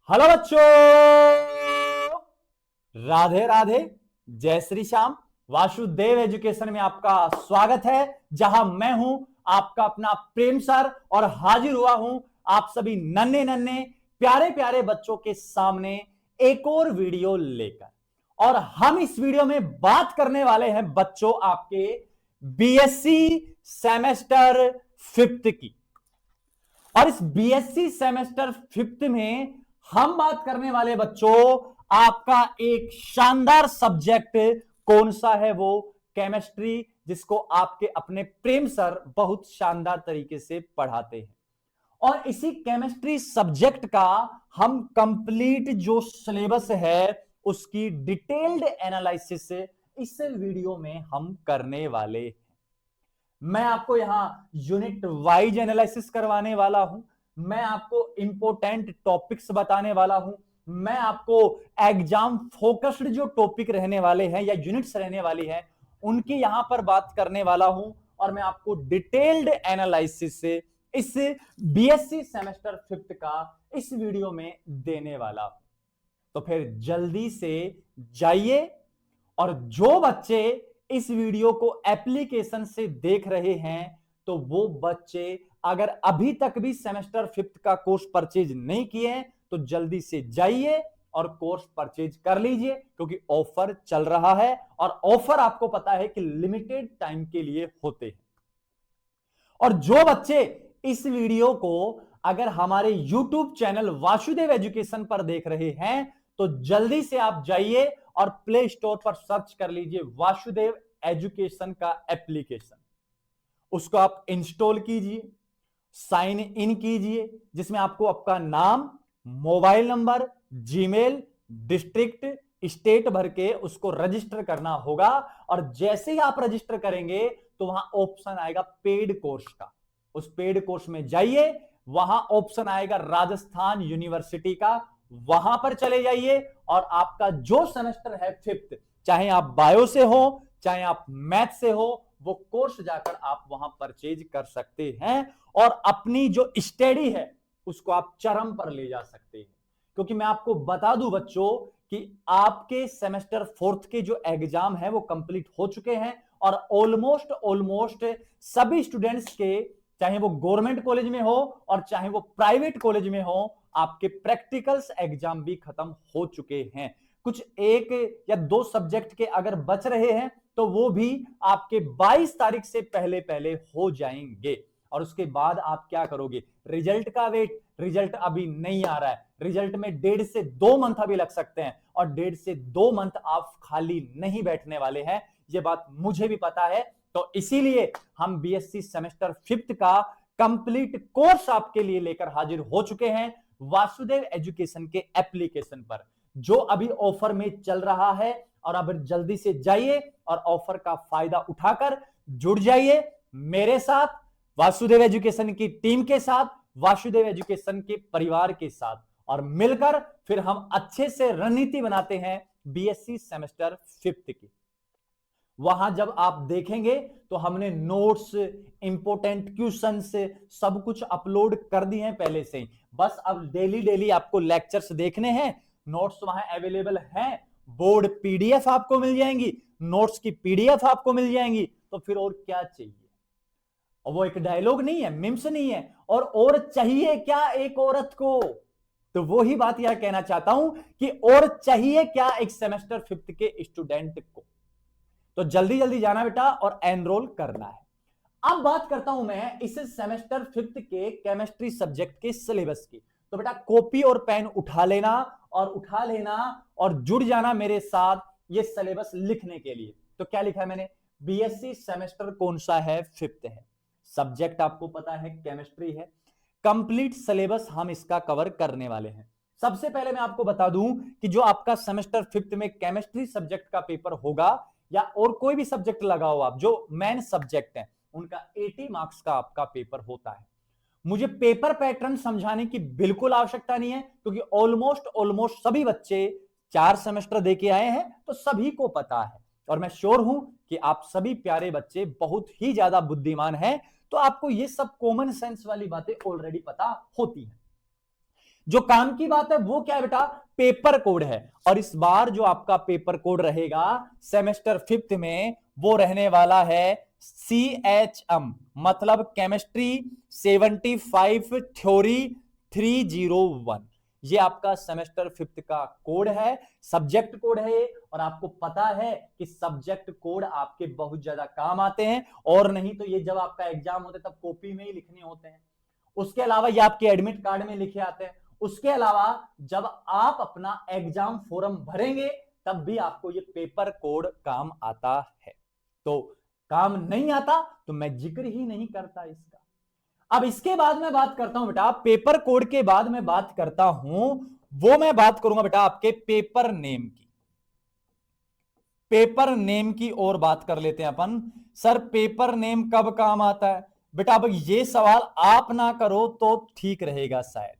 Hello बच्चों, राधे राधे, जय Shri Shyam. Vasudev education में आपका स्वागत है, जहां मैं हूं आपका अपना प्रेम सर और हाजिर हुआ हूं आप सभी नन्हे नन्हे प्यारे प्यारे बच्चों के सामने एक और वीडियो लेकर। और हम इस वीडियो में बात करने वाले हैं बच्चों आपके बीएससी सेमेस्टर फिफ्थ की। और इस बीएससी सेमेस्टर फिफ्थ में हम बात करने वाले बच्चों आपका एक शानदार सब्जेक्ट कौन सा है, वो केमिस्ट्री, जिसको आपके अपने प्रेम सर बहुत शानदार तरीके से पढ़ाते हैं। और इसी केमिस्ट्री सब्जेक्ट का हम कंप्लीट जो सिलेबस है उसकी डिटेल्ड एनालिसिस इस वीडियो में हम करने वाले हैं। मैं आपको यहां यूनिट वाइज एनालिसिस करवाने वाला हूं, मैं आपको इंपॉर्टेंट टॉपिक्स बताने वाला हूं, मैं आपको एग्जाम फोकस्ड जो टॉपिक रहने वाले हैं या यूनिट्स रहने वाली हैं उनकी यहां पर बात करने वाला हूं। और मैं आपको डिटेल्ड एनालिसिस से इस बीएससी सेमेस्टर फिफ्थ का इस वीडियो में देने वाला हूं। तो फिर जल्दी से जाइए, और जो बच्चे इस वीडियो को एप्लीकेशन से देख रहे हैं तो वो बच्चे अगर अभी तक भी सेमेस्टर फिफ्थ का कोर्स परचेज नहीं किए हैं तो जल्दी से जाइए और कोर्स परचेज कर लीजिए, क्योंकि ऑफर चल रहा है और ऑफर आपको पता है कि लिमिटेड टाइम के लिए होते हैं। और जो बच्चे इस वीडियो को अगर हमारे YouTube चैनल वासुदेव एजुकेशन पर देख रहे हैं तो जल्दी से आप जाइए और प्ले स्टोर पर सर्च कर लीजिए वासुदेव एजुकेशन का एप्लीकेशन। उसको आप इंस्टॉल कीजिए, साइन इन कीजिए, जिसमें आपको आपका नाम, mobile number, Gmail, district, state भर के उसको रजिस्टर करना होगा। और जैसे ही आप रजिस्टर करेंगे तो वहां ऑप्शन आएगा पेड कोर्स का। उस पेड कोर्स में जाइए, वहां ऑप्शन आएगा राजस्थान यूनिवर्सिटी का, वहां पर चले जाइए और आपका जो सेमेस्टर है फिफ्थ, चाहे आप बायो से हो चाहे आप मैथ से हो, वो कोर्स जाकर आप वहां परचेज कर सकते हैं और अपनी जो स्टडी है उसको आप चरम पर ले जा सकते हैं। क्योंकि मैं आपको बता दूं बच्चों कि आपके सेमेस्टर फोर्थ के जो एग्जाम है वो कंप्लीट हो चुके हैं और ऑलमोस्ट सभी स्टूडेंट्स के, चाहे वो गवर्नमेंट कॉलेज में हो और चाहे वो प्राइवेट कॉलेज में हो, आपके प्रैक्टिकल्स एग्जाम भी खत्म हो चुके हैं। कुछ एक या दो सब्जेक्ट के अगर बच रहे हैं तो वो भी आपके 22 तारीख से पहले पहले हो जाएंगे। और उसके बाद आप क्या करोगे? रिजल्ट का वेट। रिजल्ट अभी नहीं आ रहा है, रिजल्ट में 1.5 से 2 मंथ अभी लग सकते हैं और 1.5 से 2 मंथ आप खाली नहीं बैठने वाले हैं, ये बात मुझे भी पता है। तो इसीलिए हम बीएससी सेमेस्टर फिफ्थ का कंप्लीट कोर्स आपके लिए लेकर हाजिर हो चुके हैं वासुदेव एजुकेशन के एप्लीकेशन पर, जो अभी ऑफर में चल रहा है। और अब जल्दी से जाइए और ऑफर का फायदा उठाकर जुड़ जाइए मेरे साथ, वासुदेव एजुकेशन की टीम के साथ, वासुदेव एजुकेशन के परिवार के साथ, और मिलकर फिर हम अच्छे से रणनीति बनाते हैं बीएससी सेमेस्टर फिफ्थ की। वहां जब आप देखेंगे तो हमने नोट्स, इंपोर्टेंट क्वेश्चंस सब कुछ अपलोड कर दिए हैं पहले से ही। बस अब डेली डेली आपको लेक्चर्स देखने हैं, नोट्स वहां अवेलेबल हैं, बोर्ड पीडीएफ आपको मिल जाएंगी, नोट्स की पीडीएफ आपको मिल जाएंगी। तो फिर और क्या चाहिए? और वो एक डायलॉग नहीं है, मिम्स नहीं है, और चाहिए क्या एक औरत को? तो वो ही बात यह कहना चाहता हूं कि और चाहिए क्या एक सेमेस्टर फिफ्थ के स्टूडेंट को। तो जल्दी जल्दी जाना बेटा और एनरोल करना है। अब बात करता हूं मैं इस सेमेस्टर फिफ्थ के केमिस्ट्री सब्जेक्ट के सिलेबस की। तो बेटा कॉपी और पेन उठा लेना और जुड़ जाना मेरे साथ ये सिलेबस लिखने के लिए। तो क्या लिखा है मैंने? बीएससी सेमेस्टर कौन सा है? फिफ्थ है। सब्जेक्ट आपको पता है केमिस्ट्री है। कंप्लीट सिलेबस हम इसका कवर करने वाले हैं। सबसे पहले मैं आपको बता दूं कि जो आपका सेमेस्टर फिफ्थ में केमिस्ट्री सब्जेक्ट का पेपर होगा या और कोई भी सब्जेक्ट लगाओ आप, जो मेन सब्जेक्ट है उनका 80 मार्क्स का आपका पेपर होता है। मुझे पेपर पैटर्न समझाने की बिल्कुल आवश्यकता नहीं है, क्योंकि ऑलमोस्ट सभी बच्चे 4 सेमेस्टर देके आए हैं तो सभी को पता है। और मैं श्योर हूं कि आप सभी प्यारे बच्चे बहुत ही ज्यादा बुद्धिमान हैं, तो आपको ये सब कॉमन सेंस वाली बातें ऑलरेडी पता होती हैं। जो काम की बात है वो क्या है बेटा, पेपर कोड है। और इस बार जो आपका पेपर कोड रहेगा सेमेस्टर 5th में, वो रहने वाला है CHM, मतलब केमिस्ट्री 75 थ्योरी 301। ये आपका सेमेस्टर 5th का कोड है, सब्जेक्ट कोड है ये। और आपको पता है कि सब्जेक्ट कोड आपके बहुत ज्यादा काम आते हैं, और नहीं तो ये जब आपका एग्जाम होता है तब कॉपी में ही लिखने होते हैं। उसके अलावा ये आपके एडमिट कार्ड में लिखे आते हैं। उसके अलावा जब आप अपना एग्जाम फॉर्म भरेंगे तब भी आपको ये पेपर कोड काम आता है। तो काम नहीं आता तो मैं जिक्र ही नहीं करता इसका। अब इसके बाद मैं बात करता हूं बेटा, पेपर कोड के बाद मैं बात करता हूं, वो मैं बात करूंगा बेटा आपके पेपर नेम की। पेपर नेम की और बात कर लेते हैं अपन। सर पेपर नेम कब काम आता है बेटा? अब ये सवाल आप ना करो तो ठीक रहेगा शायद,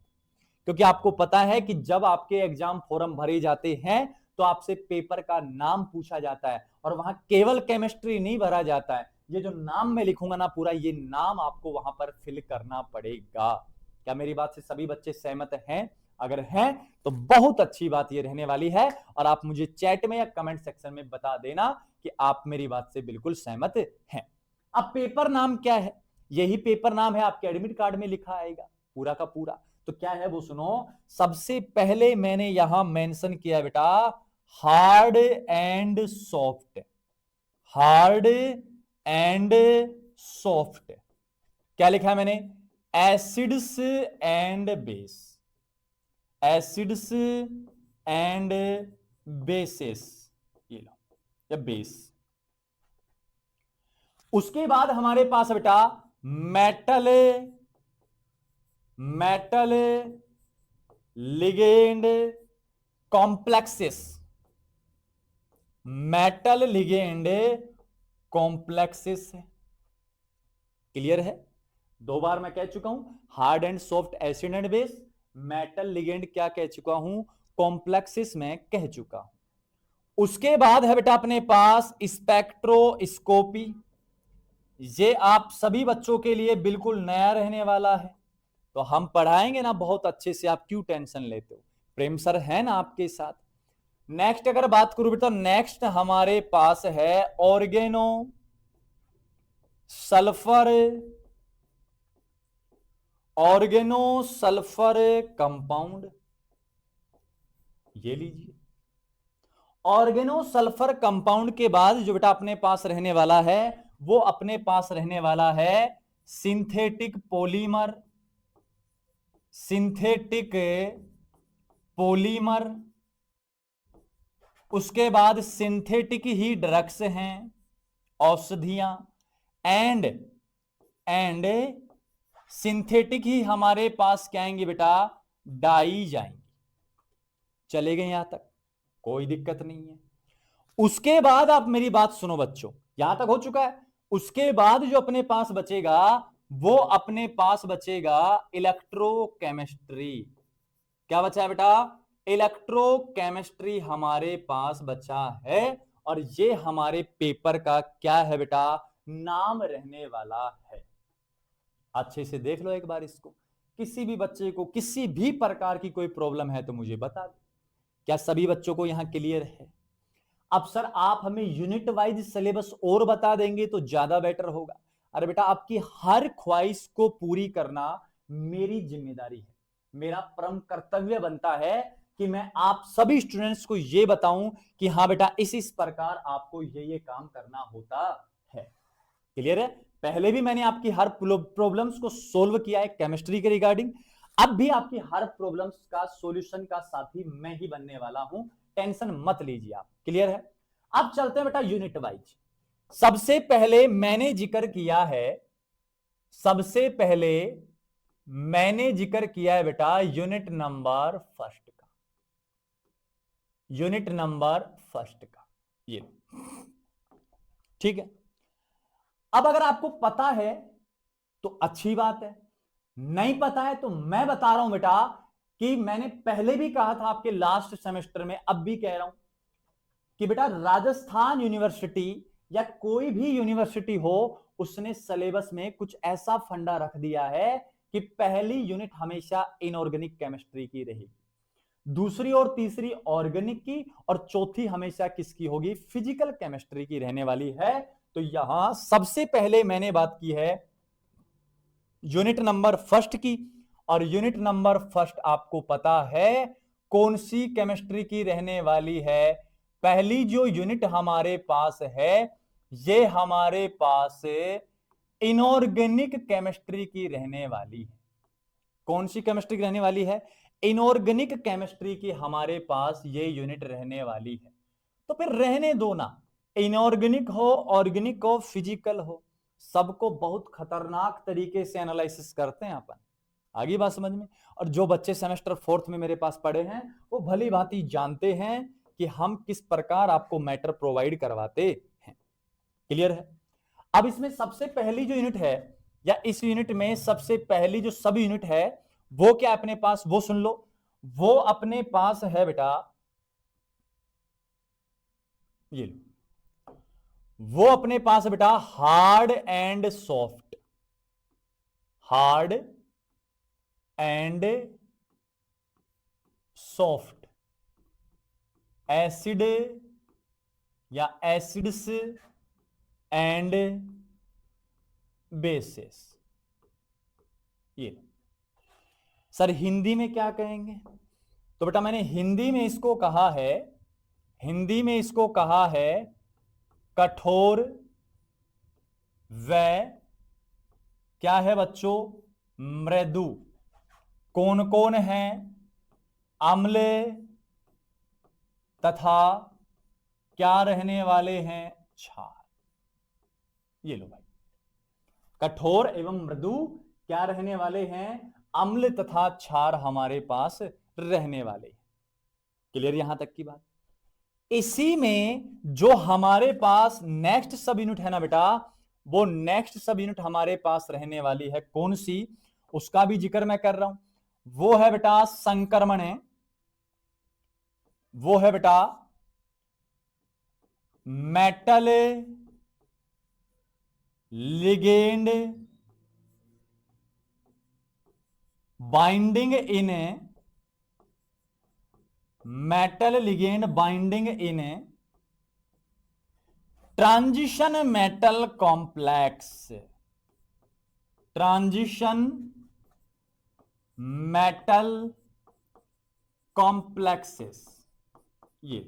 क्योंकि आपको पता है कि जब आपके एग्जाम फॉर्म भरे जाते हैं तो आपसे पेपर का नाम पूछा जाता है, और वहां केवल केमिस्ट्री नहीं भरा जाता है। ये जो नाम मैं लिखूंगा ना पूरा, ये नाम आपको वहां पर फिल करना पड़ेगा। क्या मेरी बात से सभी बच्चे सहमत हैं? अगर हैं तो बहुत अच्छी बात ये रहने वाली है, और आप मुझे चैट में या कमेंट सेक्शन में बता देना कि आप मेरी बात से बिल्कुल सहमत हैं। अब पेपर नाम क्या है? यही पेपर नाम है, आपके एडमिट कार्ड में लिखा आएगा पूरा का पूरा। तो क्या है वो सुनो। सबसे पहले मैंने यहां मेंशन किया बेटा hard and soft. Hard and soft क्या लिखा है मैंने? Acids and base. Acids and bases, ये लो, या बेस। उसके बाद हमारे पास बेटा metal, metal ligand complexes. Metal ligand complexes है। क्लियर है? दो बार मैं कह चुका हूं, hard and soft acid and base. Metal ligand क्या कह चुका हूं? कॉम्प्लेक्सेस में कह चुका हूं। उसके बाद है बेटा अपने पास स्पेक्ट्रोस्कोपी। ये आप सभी बच्चों के लिए बिल्कुल नया रहने वाला है, तो हम पढ़ाएंगे ना बहुत अच्छे से, आप क्यों टेंशन लेते हो? प्रेम सर है ना आपके साथ। नेक्स्ट अगर बात करूं बेटा, नेक्स्ट हमारे पास है organo sulphur, organo sulphur compound. ये लीजिए, ऑर्गेनो सल्फर कंपाउंड के बाद जो बेटा अपने पास रहने वाला है, वो अपने पास रहने वाला है सिंथेटिक पॉलीमर। Synthetic polymer. उसके बाद सिंथेटिक ही ड्रग्स हैं, औषधियां, एंड सिंथेटिक ही हमारे पास क्या आएंगे बेटा? डाई जाएंगे। चले गए यहां तक? कोई दिक्कत नहीं है। उसके बाद आप मेरी बात सुनो बच्चों, यहां तक हो चुका है। उसके बाद जो अपने पास बचेगा, वो अपने पास बचेगा इलेक्ट्रोकेमिस्ट्री। क्या बचा है बेटा? इलेक्ट्रोकेमिस्ट्री हमारे पास बचा है, और ये हमारे पेपर का क्या है बेटा? नाम रहने वाला है। अच्छे से देख लो एक बार इसको। किसी भी बच्चे को किसी भी प्रकार की कोई प्रॉब्लम है तो मुझे बता दो। क्या सभी बच्चों को यहां क्लियर है? अब सर आप हमें यूनिट वाइज सिलेबस और बता देंगे तो ज्यादा बेटर होगा। अरे बेटा, आपकी हर ख्वाहिश को पूरी करना मेरी जिम्मेदारी है, मेरा परम कर्तव्य बनता है कि मैं आप सभी स्टूडेंट्स को यह बताऊं कि हाँ बेटा इस प्रकार आपको ये काम करना होता है। क्लियर है? पहले भी मैंने आपकी हर प्रॉब्लम्स को सोल्व किया है केमिस्ट्री के रिगार्डिंग, अब भी आपकी हर प्रॉब्लम्स का सॉल्यूशन का साथी मैं ही बनने वाला हूं, टेंशन मत लीजिए आप। क्लियर है? अब चलते हैं बेटा यूनिट वाइज। सबसे पहले मैंने जिक्र किया है, सबसे पहले मैंने जिक्र किया है बेटा यूनिट नंबर फर्स्ट का। यूनिट नंबर फर्स्ट का ये, ठीक है। अब अगर आपको पता है तो अच्छी बात है, नहीं पता है तो मैं बता रहा हूं बेटा कि मैंने पहले भी कहा था आपके लास्ट सेमेस्टर में, अब भी कह रहा हूं कि बेटा राजस्थान यूनिवर्सिटी या कोई भी यूनिवर्सिटी हो, उसने सिलेबस में कुछ ऐसा फंडा रख दिया है कि पहली यूनिट हमेशा इनऑर्गेनिक केमिस्ट्री की रहेगी, दूसरी और तीसरी ऑर्गेनिक की, और चौथी हमेशा किसकी होगी, फिजिकल केमिस्ट्री की रहने वाली है। तो यहां सबसे पहले मैंने बात की है यूनिट नंबर फर्स्ट की, और यूनिट नंबर फर्स्ट आपको पता है कौन सी केमिस्ट्री की रहने वाली है। पहली जो यूनिट हमारे पास है ये हमारे पास इनऑर्गेनिक केमिस्ट्री की रहने वाली है। कौन सी केमिस्ट्री की रहने वाली है, इनऑर्गेनिक केमिस्ट्री की हमारे पास ये यूनिट रहने वाली है। तो फिर रहने दो ना, इनऑर्गेनिक हो, ऑर्गेनिक हो, फिजिकल हो, सबको बहुत खतरनाक तरीके से एनालिसिस करते हैं अपन। आगे बात समझ में। और जो बच्चे सेमेस्टर फोर्थ में मेरे पास पढ़े हैं वो भली भांति जानते हैं कि हम किस प्रकार आपको मैटर प्रोवाइड करवाते हैं। क्लियर है। अब इसमें सबसे पहली जो यूनिट है, या इस यूनिट में सबसे पहली जो सब यूनिट है वो क्या अपने पास, वो सुन लो। वो अपने पास है बेटा, ये लो, वो अपने पास है बेटा hard and soft, hard and soft, acid या एसिड्स एंड बेसिस। ये सर हिंदी में क्या कहेंगे, तो बेटा मैंने हिंदी में इसको कहा है, हिंदी में इसको कहा है कठोर व क्या है बच्चों, मृदु। कौन कौन है, अम्ल तथा क्या रहने वाले हैं, क्षार। ये लो भाई, कठोर एवं मृदु क्या रहने वाले हैं, अम्ल तथा क्षार हमारे पास रहने वाले हैं। क्लियर यहां तक की बात। इसी में जो हमारे पास नेक्स्ट सब यूनिट है ना बेटा, वो नेक्स्ट सब यूनिट हमारे पास रहने वाली है कौन सी, उसका भी जिक्र मैं कर रहा हूं। वो है बेटा संक्रमण, वो है बेटा मेटल लिगेंड बाइंडिंग इन, मेटल लिगेंड बाइंडिंग इन transition metal complex, transition metal complexes. ये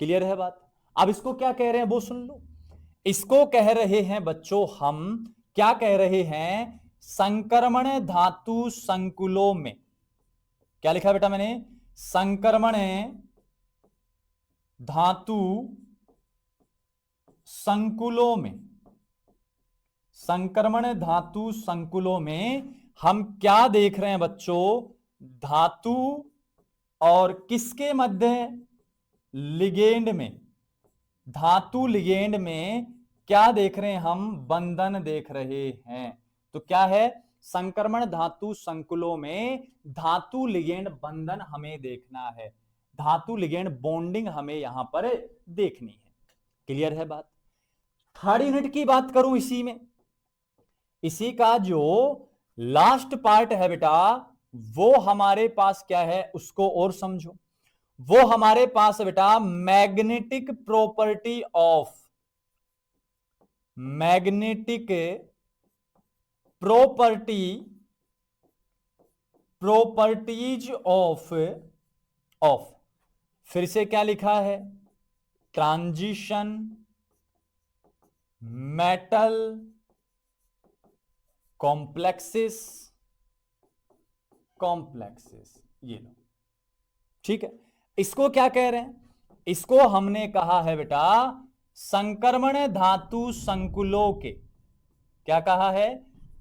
क्लियर है बात। अब इसको क्या कह रहे हैं वो सुन लो। इसको कह रहे हैं बच्चों हम, क्या कह रहे हैं, संक्रमण धातु संकुलों में, क्या लिखा बेटा मैंने, संक्रमण धातु संकुलों में, संक्रमण धातु संकुलों में हम क्या देख रहे हैं बच्चों, धातु और किसके मध्य, लिगेंड में, धातु लिगेंड में क्या देख रहे हैं हम, बंधन देख रहे हैं। तो क्या है, संक्रमण धातु संकुलों में धातु लिगेंड बंधन हमें देखना है, धातु लिगेंड बॉन्डिंग हमें यहां पर देखनी है। क्लियर है बात। थर्ड यूनिट की बात करूं इसी में, इसी का जो लास्ट पार्ट है बेटा, वो हमारे पास क्या है उसको और समझो। वो हमारे पास बेटा magnetic property of, magnetic property, properties of, of, फिर से क्या लिखा है, ट्रांजिशन मेटल कॉम्प्लेक्सेस, कॉम्प्लेक्सेस। ये लो, ठीक है। इसको क्या कह रहे हैं, इसको हमने कहा है बेटा संक्रमण धातु संकुलों के, क्या कहा है,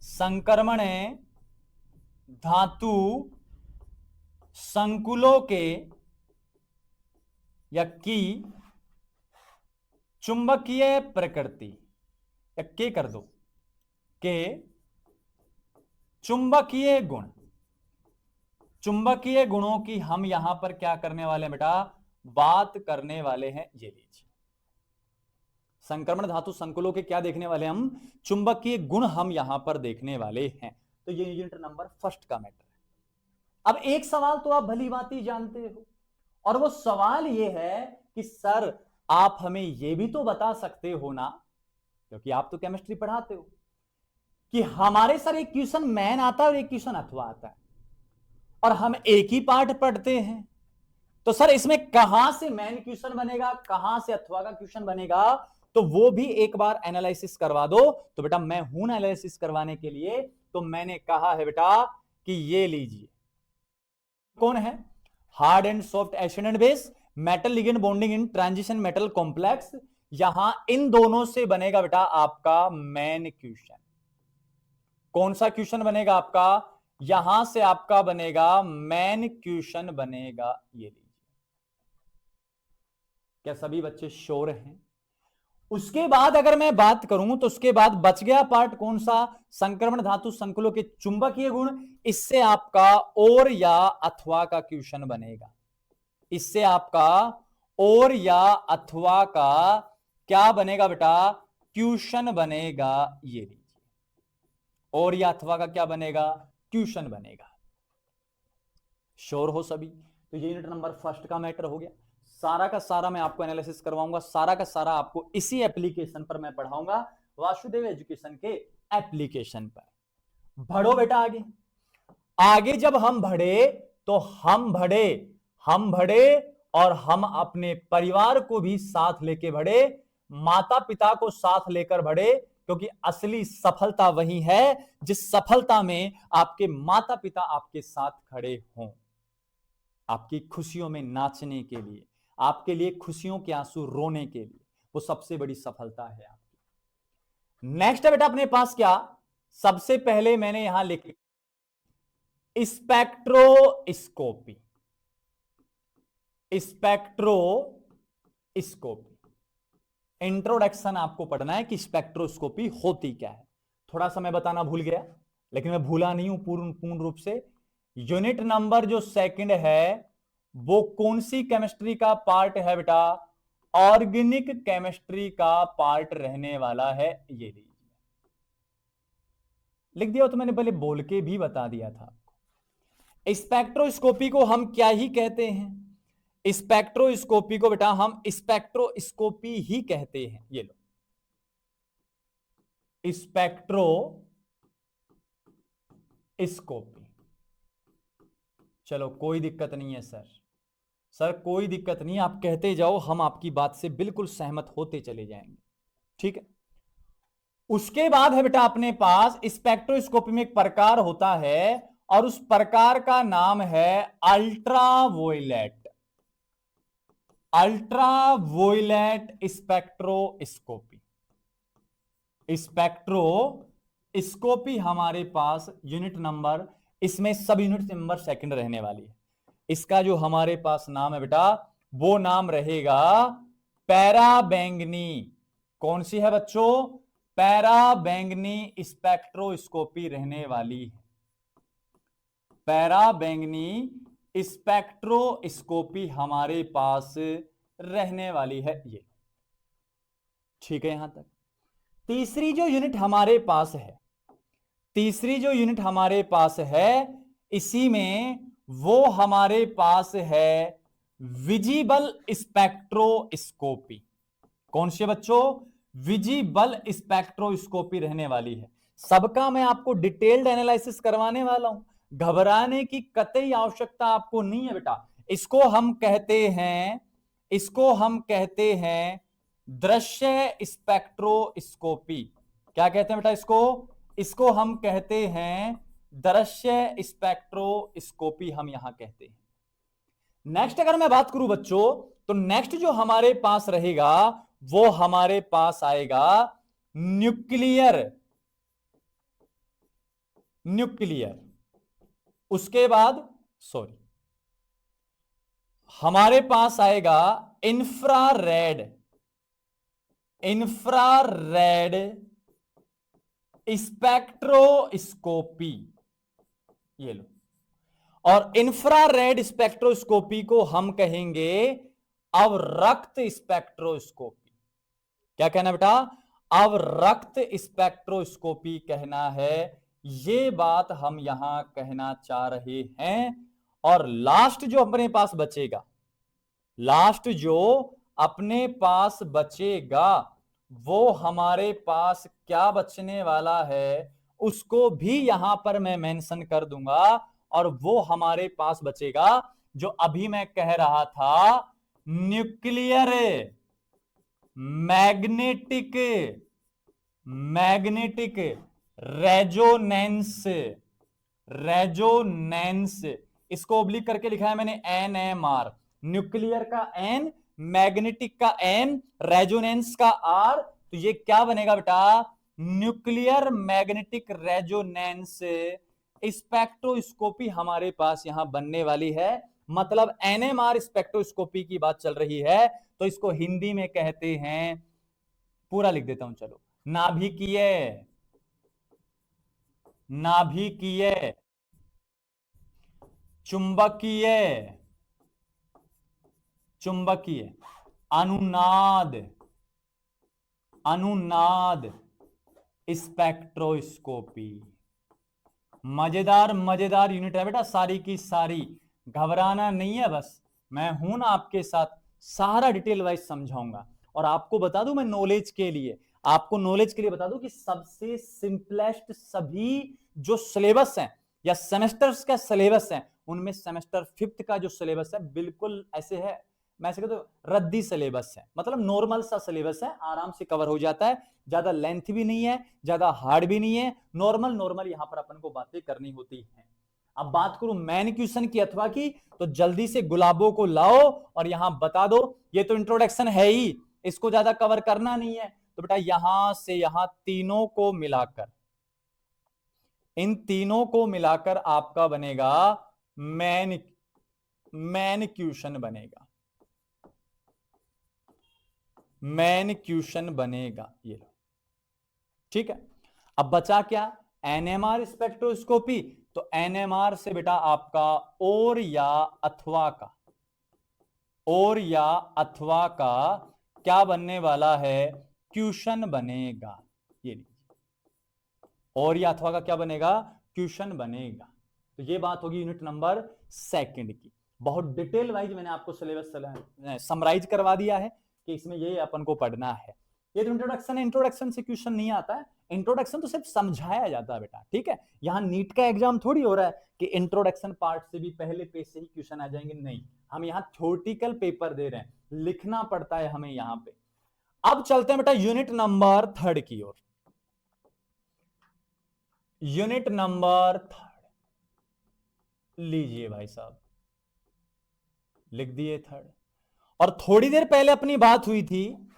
संक्रमण धातु संकुलों के या की चुंबकीय प्रकृति, या के कर दो, के चुंबकीय गुण, चुंबकीय गुणों की हम यहां पर क्या करने वाले हैं बेटा, बात करने वाले हैं। ये लीजिए संक्रमण धातु संकुलों के क्या देखने वाले हम, चुंबकीय गुण हम यहां पर देखने वाले हैं। तो ये यूनिट नंबर फर्स्ट का मैटर है। अब एक सवाल तो आप भली भांति जानते हो, और वो सवाल ये है कि सर आप हमें ये भी तो बता सकते हो ना, क्योंकि आप तो केमिस्ट्री पढ़ाते हो, कि हमारे सर एक क्वेश्चन मैन आता है और एक क्वेश्चन अथवा आता है, और हम एक ही पार्ट पढ़ते हैं, तो सर इसमें कहां से मैन क्वेश्चन बनेगा, कहां से अथवा का क्वेश्चन बनेगा, तो वो भी एक बार एनालिसिस करवा दो। तो बेटा मैं हूं ना एनालिसिस करवाने के लिए, तो मैंने कहा है बेटा कि ये लीजिए, कौन है, hard and soft acid and base, metal ligand bonding in transition metal complex, यहां इन दोनों से बनेगा बेटा आपका मैन क्वेश्चन। कौन सा क्वेश्चन बनेगा आपका, यहां से आपका बनेगा मैन क्वेश्चन बनेगा। ये लीजिए, क्या सभी बच्चे श्योर हैं? उसके बाद अगर मैं बात करूं तो उसके बाद बच गया पार्ट कौन सा, संक्रमण धातु संकुलों के चुंबकीय गुण, इससे आपका और या अथवा का क्वेश्चन बनेगा। इससे आपका और या अथवा का क्या बनेगा बेटा, क्वेश्चन बनेगा। ये लीजिए, और या अथवा का क्या बनेगा, क्वेश्चन बनेगा। श्योर हो सभी? तो ये यूनिट नंबर फर्स्ट का मैटर हो गया। सारा का सारा मैं आपको एनालिसिस करवाऊंगा, सारा का सारा आपको इसी एप्लीकेशन पर मैं पढ़ाऊंगा, वासुदेव एजुकेशन के एप्लीकेशन पर। बढ़ो बेटा आगे। आगे जब हम बढ़े तो हम बढ़े और हम अपने परिवार को भी साथ लेके बढ़े, माता पिता को साथ लेकर बढ़े, क्योंकि असली सफलता वही है जिस सफलता में आपके माता पिता आपके साथ खड़े हों, आपकी खुशियों में नाचने के लिए, आपके लिए खुशियों के आंसू रोने के लिए। वो सबसे बड़ी सफलता है आपकी। नेक्स्ट है बेटा अपने पास क्या, सबसे पहले मैंने यहां लिखा स्पेक्ट्रोस्कोपी। स्पेक्ट्रोस्कोपी इंट्रोडक्शन आपको पढ़ना है कि स्पेक्ट्रोस्कोपी होती क्या है। थोड़ा सा मैं बताना भूल गया, लेकिन मैं भूला नहीं हूं पूर्ण रूप से। यूनिट नंबर जो सेकंड है वो कौन सी केमिस्ट्री का पार्ट है बेटा, ऑर्गेनिक केमिस्ट्री का पार्ट रहने वाला है। ये लीजिए, लिख दिया तो मैंने पहले बोल के भी बता दिया था आपको। स्पेक्ट्रोस्कोपी को हम क्या ही कहते हैं, स्पेक्ट्रोस्कोपी को बेटा हम स्पेक्ट्रोस्कोपी ही कहते हैं। ये लो, स्पेक्ट्रोस्कोपी। चलो कोई दिक्कत नहीं है सर कोई दिक्कत नहीं, आप कहते जाओ, हम आपकी बात से बिल्कुल सहमत होते चले जाएंगे, ठीक है। उसके बाद है बेटा अपने पास स्पेक्ट्रोस्कोपी में एक प्रकार होता है, और उस प्रकार का नाम है अल्ट्रावोयलेट स्पेक्ट्रोस्कोपी। स्पेक्ट्रोस्कोपी हमारे पास यूनिट नंबर, इसमें सब यूनिट नंबर सेकंड रहने वाली है। इसका जो हमारे पास नाम है बेटा, वो नाम रहेगा पैराबैंगनी। कौन सी है बच्चों, पैराबैंगनी स्पेक्ट्रोस्कोपी रहने वाली है। पैराबैंगनी स्पेक्ट्रोस्कोपी हमारे पास रहने वाली है। ये ठीक है यहां तक। तीसरी जो यूनिट हमारे पास है, इसी में वो हमारे पास है विजिबल स्पेक्ट्रोस्कोपी। कौन सी बच्चों, विजिबल स्पेक्ट्रोस्कोपी रहने वाली है। सबका मैं आपको डिटेल्ड एनालिसिस करवाने वाला हूं, घबराने की कतई आवश्यकता आपको नहीं है बेटा। इसको हम कहते हैं दृश्य स्पेक्ट्रोस्कोपी। क्या कहते हैं बेटा इसको हम कहते हैं दृश्य स्पेक्ट्रोस्कोपी, हम यहां कहते हैं। नेक्स्ट अगर मैं बात करूं बच्चों, तो नेक्स्ट जो हमारे पास रहेगा वो हमारे पास आएगा न्यूक्लियर। उसके बाद हमारे पास आएगा इंफ्रारेड स्पेक्ट्रोस्कोपी। ये लो, और इंफ्रारेड स्पेक्ट्रोस्कोपी को हम कहेंगे अब रक्त स्पेक्ट्रोस्कोपी। क्या कहना बेटा? अब रक्त स्पेक्ट्रोस्कोपी कहना है, ये बात हम यहां कहना चाह रहे हैं। और लास्ट जो अपने पास बचेगा, लास्ट जो अपने पास बचेगा वो हमारे पास क्या बचने वाला है उसको भी यहां पर मैं मेंशन कर दूंगा। और वो हमारे पास बचेगा जो अभी मैं कह रहा था, nuclear magnetic magnetic resonance. Resonance इसको ओब्लिक करके लिखा है मैंने NMR। न्यूक्लियर का N, मैग्नेटिक का M, रेजोनेंस का R। तो ये क्या बनेगा बेटा? न्यूक्लियर मैग्नेटिक रेजोनेंस स्पेक्ट्रोस्कोपी हमारे पास यहां बनने वाली है। मतलब NMR स्पेक्ट्रोस्कोपी की बात चल रही है, तो इसको हिंदी में कहते हैं, पूरा लिख देता हूं चलो, नाभिकीय नाभिकीय चुंबकीय चुंबकीय अनुनाद अनुनाद स्पेक्ट्रोस्कोपी। मजेदार मजेदार यूनिट है बेटा, सारी की सारी, घबराना नहीं है। बस मैं हूं ना आपके साथ, सारा डिटेल वाइज समझाऊंगा। और आपको बता दूं, मैं नॉलेज के लिए, आपको नॉलेज के लिए बता दूं कि सबसे सिंपलेस्ट सभी जो सिलेबस है या सेमेस्टर्स का सिलेबस है, उनमें सेमेस्टर 5th का जो सिलेबस है बिल्कुल ऐसे है, मैं ऐसे कहता हूं रद्दी सिलेबस है। मतलब नॉर्मल सा सिलेबस है, आराम से कवर हो जाता है, ज्यादा लेंथ भी नहीं है, ज्यादा हार्ड भी नहीं है, नॉर्मल नॉर्मल यहां पर अपन को बातें करनी होती हैं। अब बात करूं मेन क्वेश्चन की अथवा की, तो जल्दी से गुलाबों को लाओ और यहां बता दो। ये तो इंट्रोडक्शन है ही, इसको ज्यादा कवर करना नहीं है। तो बेटा यहां से यहां तीनों को मिलाकर, इन तीनों को मिलाकर आपका बनेगा मेन क्वेश्चन बनेगा, मेन क्वेश्चन बनेगा। ये लो, ठीक है। अब बचा क्या? NMR spectroscopy. तो NMR से बेटा आपका और या अथवा का, और या अथवा का क्या बनने वाला है? क्वेश्चन बनेगा। ये लीजिए, और या अथवा का क्या बनेगा? क्वेश्चन बनेगा। तो ये बात होगी यूनिट नंबर 2 की। बहुत डिटेल वाइज मैंने आपको सिलेबस समराइज करवा दिया है कि इसमें ये अपन को पढ़ना है। ये तो इंट्रोडक्शन है, इंट्रोडक्शन से क्वेश्चन नहीं आता है, इंट्रोडक्शन तो सिर्फ समझाया जाता है बेटा, ठीक है। यहां नीट का एग्जाम थोड़ी हो रहा है कि इंट्रोडक्शन पार्ट से भी पहले पेज से ही क्वेश्चन आ जाएंगे, नहीं। हम यहाँ थ्योरेटिकल पेपर दे रहे हैं, लिखना पड़ता है हमें यहाँ पे। अब चलते हैं बेटा यूनिट नंबर 3 की ओर। यूनिट नंबर 3 लीजिए भाई साहब, लिख दिए 3। और थोड़ी देर पहले अपनी बात हुई थी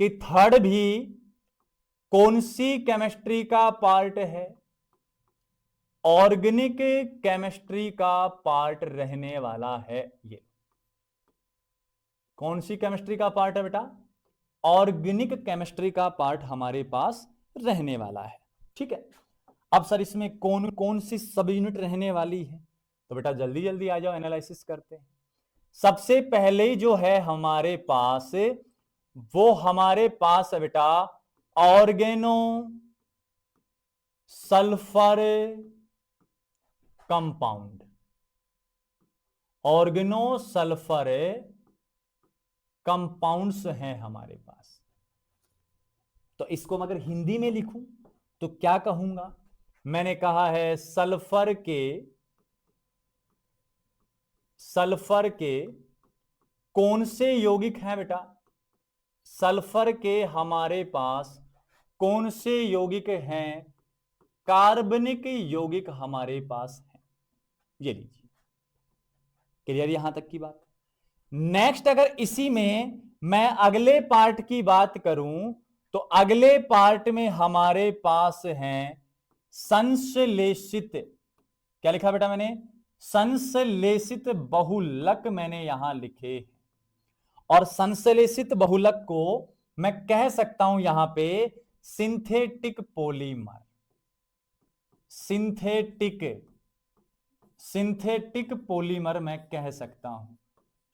कि 3 भी कौन सी केमिस्ट्री का पार्ट है? ऑर्गेनिक केमिस्ट्री का पार्ट रहने वाला है। ये कौन सी केमिस्ट्री का पार्ट है बेटा? ऑर्गेनिक केमिस्ट्री का पार्ट हमारे पास रहने वाला है, ठीक है। अब सर इसमें कौन कौन सी सब यूनिट रहने वाली है? तो बेटा जल्दी जल्दी आ जाओ, एनालिसिस करते हैं। सबसे पहले जो है हमारे पास, वो हमारे पास है बेटा organo sulphur compound. Organo sulphur compounds हैं हमारे पास। तो इसको अगर हिंदी में लिखूं तो क्या कहूंगा? मैंने कहा है सल्फर के कौन से यौगिक हैं बेटा? सल्फर के हमारे पास कौन से यौगिक हैं? कार्बनिक यौगिक हमारे पास हैं। ये लीजिए, क्लियर यहां तक की बात। नेक्स्ट अगर इसी में मैं अगले पार्ट की बात करूं तो अगले पार्ट में हमारे पास हैं संश्लेषित, क्या लिखा बेटा मैंने? संश्लेषित बहुलक मैंने यहां लिखे। और संश्लेषित बहुलक को मैं कह सकता हूं यहां पे सिंथेटिक पॉलीमर। सिंथेटिक पॉलीमर मैं कह सकता हूं।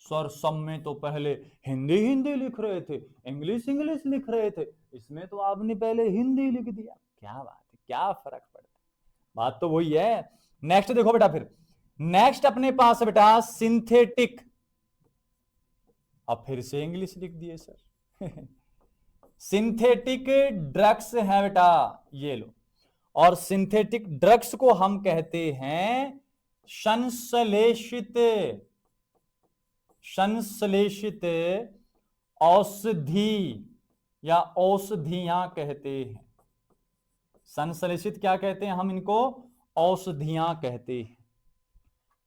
सर सब में तो पहले हिंदी हिंदी लिख रहे थे, इंग्लिश इंग्लिश लिख रहे थे, इसमें तो आपने पहले हिंदी लिख दिया। क्या बात है, क्या फर्क पड़ता है, बात तो वही है। नेक्स्ट देखो बेटा, फिर नेक्स्ट अपने पास है बेटा सिंथेटिक। अब फिर से इंग्लिश लिख दिए सर। सिंथेटिक ड्रग्स है बेटा, ये लो। और सिंथेटिक ड्रग्स को हम कहते हैं संश्लेषित औषधि या औषधियां कहते हैं। संश्लेषित क्या कहते हैं हम इनको? औषधियां कहते हैं।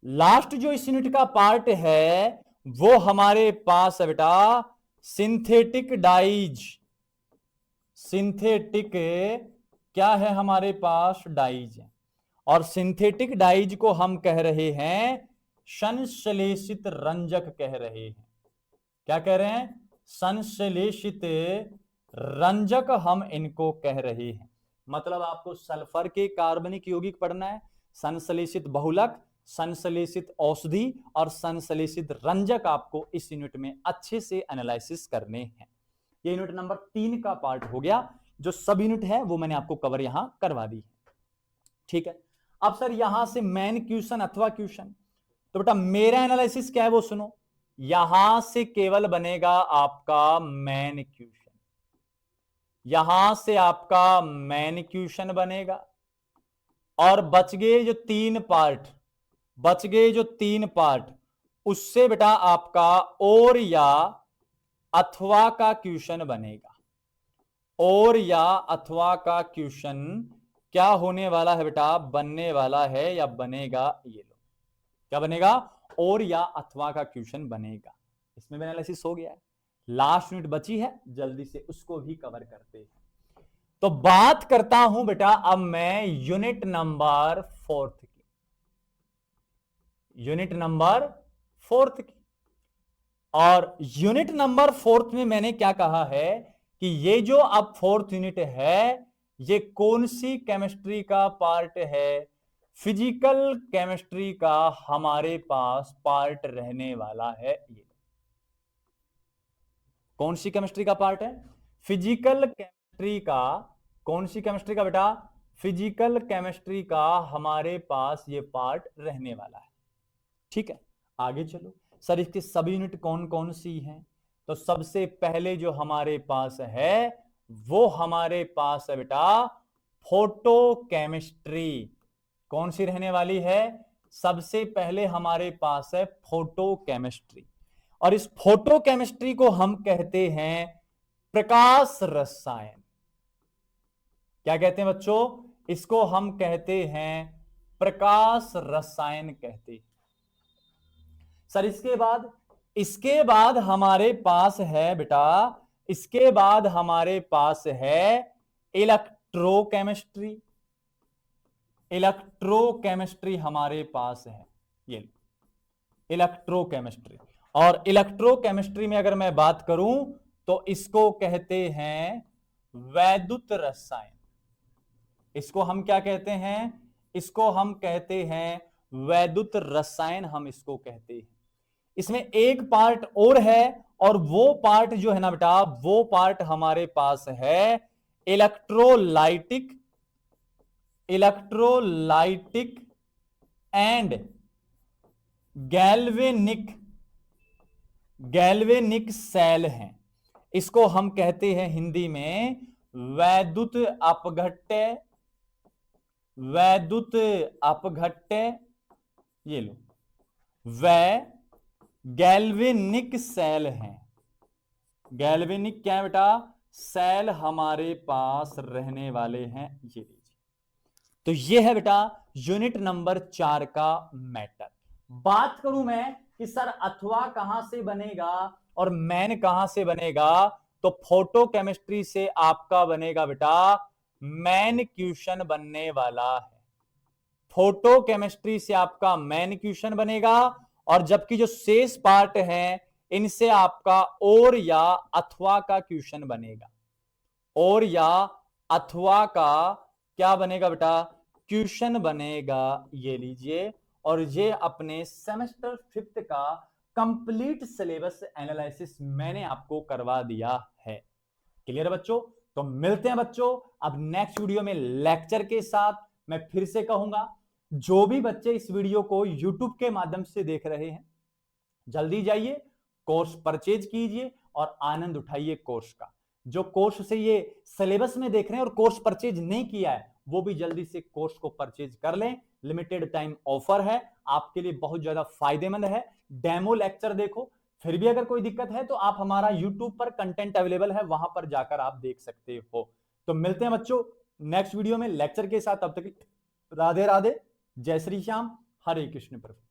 लास्ट जो इस यूनिट का पार्ट है वो हमारे पास है बेटा सिंथेटिक डाइज। सिंथेटिक क्या है हमारे पास? डाइज है। और सिंथेटिक डाइज को हम कह रहे हैं संश्लेषित रंजक कह रहे हैं। क्या कह रहे हैं? संश्लेषित रंजक हम इनको कह रहे हैं। मतलब आपको सल्फर के कार्बनिक यौगिक पढ़ना है, संश्लेषित बहुलक, संश्लेषित औषधि और संश्लेषित रंजक आपको इस यूनिट में अच्छे से एनालिसिस करने हैं। ये यूनिट नंबर 3 का पार्ट हो गया। जो सब यूनिट है वो मैंने आपको कवर यहां करवा दी है। ठीक है, अब सर यहां से मेन क्वेश्चन अथवा क्वेश्चन, तो बेटा मेरा एनालिसिस क्या है वो सुनो। यहां से केवल बनेगा आपका मेन क्वेश्चन, यहां से आपका मेन क्वेश्चन बनेगा। और बच गए जो 3 पार्ट, बच गए जो 3 पार्ट, उससे बेटा आपका और या अथवा का क्वेश्चन बनेगा। और या अथवा का क्वेश्चन क्या होने वाला है बेटा? बनने वाला है या बनेगा, ये लो क्या बनेगा? और या अथवा का क्वेश्चन बनेगा। इसमें एनालिसिस हो गया है। लास्ट यूनिट बची है, जल्दी से उसको भी कवर करते हैं। तो बात करता हूं बेटा अब मैं यूनिट नंबर 4 की, यूनिट नंबर 4 की। और यूनिट नंबर 4 में मैंने क्या कहा है कि ये जो अब 4th यूनिट है ये कौन सी केमिस्ट्री का पार्ट है? फिजिकल केमिस्ट्री का हमारे पास पार्ट रहने वाला है। ये कौन सी केमिस्ट्री का पार्ट है? फिजिकल केमिस्ट्री का। कौन सी केमिस्ट्री का बेटा? फिजिकल केमिस्ट्री का हमारे पास ये पार्ट रहने वाला है। ठीक है, आगे चलो। सर इसके सभी यूनिट कौन कौन सी हैं? तो सबसे पहले जो हमारे पास है वो हमारे पास है बेटा फोटो केमिस्ट्री। कौन सी रहने वाली है? सबसे पहले हमारे पास है फोटो केमिस्ट्री। और इस फोटो केमिस्ट्री को हम कहते हैं प्रकाश रसायन। क्या कहते हैं बच्चों? इसको हम कहते हैं प्रकाश रसायन कहते हैं। सर इसके बाद हमारे पास है बेटा, इसके बाद हमारे पास है इलेक्ट्रोकेमिस्ट्री। इलेक्ट्रोकेमिस्ट्री हमारे पास है, ये इलेक्ट्रोकेमिस्ट्री। और इलेक्ट्रोकेमिस्ट्री में अगर मैं बात करूं तो इसको कहते हैं वैद्युत रसायन। इसको हम क्या कहते हैं? इसको हम कहते हैं वैद्युत रसायन, हम इसको कहते हैं। इसमें एक पार्ट और है, और वो पार्ट जो है ना बेटा, वो पार्ट हमारे पास है electrolytic, electrolytic and galvanic, galvanic cell हैं। इसको हम कहते हैं हिंदी में वैद्युत अपघट्य, वैद्युत अपघट्य। ये लो, वै गैल्वेनिक सेल हैं। गैल्वेनिक क्या है बेटा? सेल हमारे पास रहने वाले हैं। ये लीजिए, तो ये है बेटा यूनिट नंबर 4 का मैटर। बात करूं मैं कि सर अथवा कहां से बनेगा और मैन कहां से बनेगा, तो फोटो केमिस्ट्री से आपका बनेगा बेटा मैन क्वेश्चन बनने वाला है। फोटो केमिस्ट्री से आपका मैन क्वेश्चन बनेगा, और जबकि जो शेष पार्ट है इनसे आपका और या अथवा का क्वेश्चन बनेगा। और या अथवा का क्या बनेगा बेटा? क्वेश्चन बनेगा। ये लीजिए, और ये अपने सेमेस्टर 5th का कंप्लीट सिलेबस एनालिसिस मैंने आपको करवा दिया है। क्लियर बच्चों? तो मिलते हैं बच्चों अब नेक्स्ट वीडियो में लेक्चर के साथ। मैं फिर से कहूंगा, जो भी बच्चे इस वीडियो को यूट्यूब के माध्यम से देख रहे हैं, जल्दी जाइए कोर्स परचेज कीजिए और आनंद उठाइए कोर्स का। जो कोर्स से ये सिलेबस में देख रहे हैं और कोर्स परचेज नहीं किया है, वो भी जल्दी से कोर्स को परचेज कर लें। लिमिटेड टाइम ऑफर है, आपके लिए बहुत ज्यादा फायदेमंद है। डेमो लेक्चर देखो, फिर भी अगर कोई दिक्कत है तो आप हमारा यूट्यूब पर कंटेंट अवेलेबल है, वहां पर जाकर आप देख सकते हो। तो मिलते हैं बच्चों नेक्स्ट वीडियो में लेक्चर के साथ। तब तक राधे राधे, जय श्री श्याम, हरे कृष्ण प्रभु।